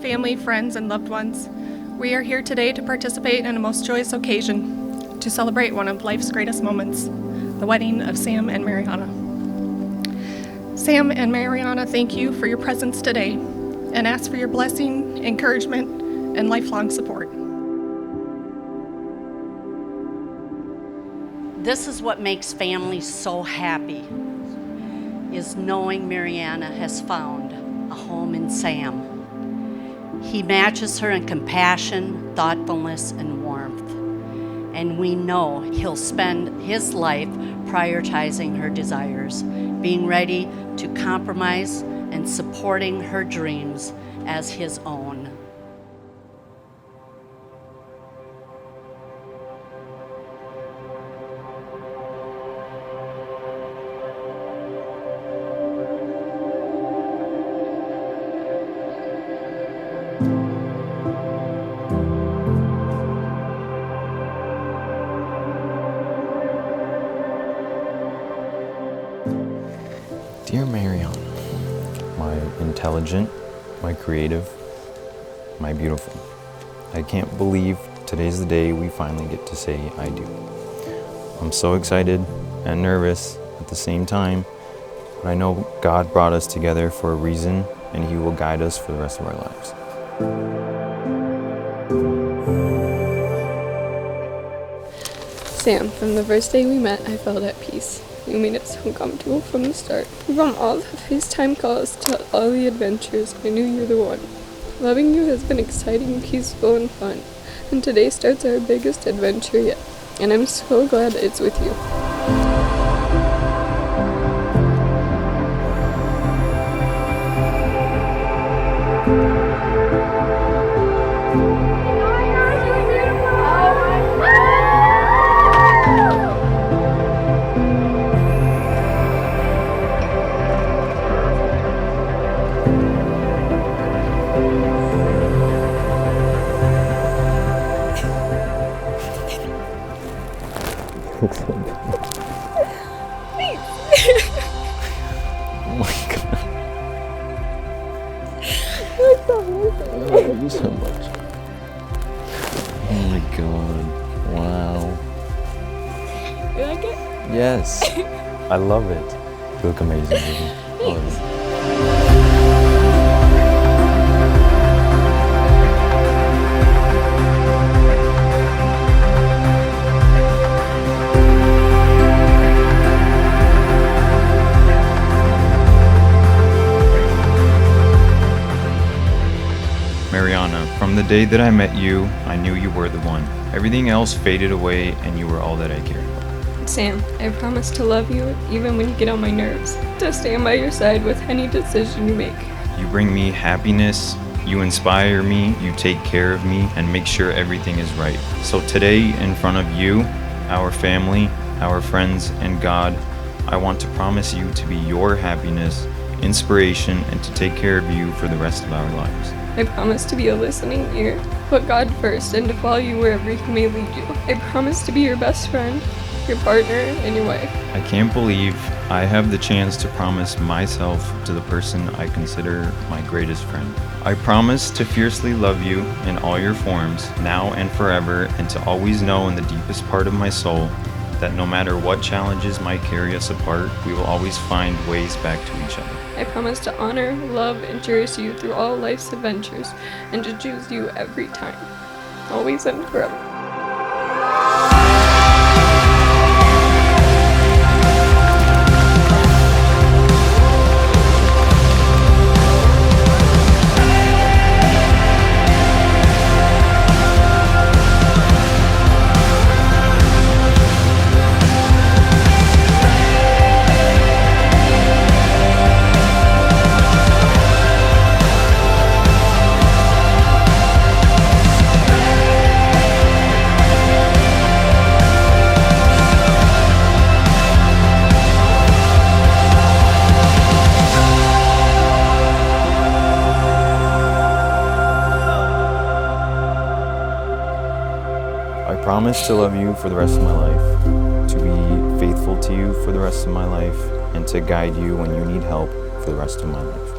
family, friends, and loved ones. We are here today to participate in a most joyous occasion, to celebrate one of life's greatest moments, the wedding of Sam and Mariana. Sam and Mariana, thank you for your presence today and ask for your blessing, encouragement, and lifelong support. This is what makes families so happy, is knowing Mariana has found a home in Sam. He matches her in compassion, thoughtfulness, and warmth. And we know he'll spend his life prioritizing her desires, being ready to compromise and supporting her dreams as his own. Dear Mariana, my intelligent, my creative, my beautiful, I can't believe today's the day we finally get to say I do. I'm so excited and nervous at the same time, but I know God brought us together for a reason and He will guide us for the rest of our lives. Sam, from the first day we met, I felt at peace. You made it so comfortable from the start. From all the FaceTime calls to all the adventures, I knew you're the one. Loving you has been exciting, peaceful, and fun. And today starts our biggest adventure yet. And I'm so glad it's with you. Oh my God. I love you so much. Oh my God. Wow. You like it? Yes. I love it. You look amazing, baby. I love you. Mariana, from the day that I met you, I knew you were the one. Everything else faded away and you were all that I cared about. Sam, I promise to love you even when you get on my nerves, to stand by your side with any decision you make. You bring me happiness, you inspire me, you take care of me, and make sure everything is right. So today, in front of you, our family, our friends, and God, I want to promise you to be your happiness, inspiration, and to take care of you for the rest of our lives. I promise to be a listening ear, put God first, and to follow you wherever He may lead you. I promise to be your best friend, your partner, and your wife. I can't believe I have the chance to promise myself to the person I consider my greatest friend. I promise to fiercely love you in all your forms, now and forever, and to always know in the deepest part of my soul that no matter what challenges might carry us apart, we will always find ways back to each other. I promise to honor, love, and cherish you through all life's adventures, and to choose you every time, always and forever. I promise to love you for the rest of my life, to be faithful to you for the rest of my life, and to guide you when you need help for the rest of my life.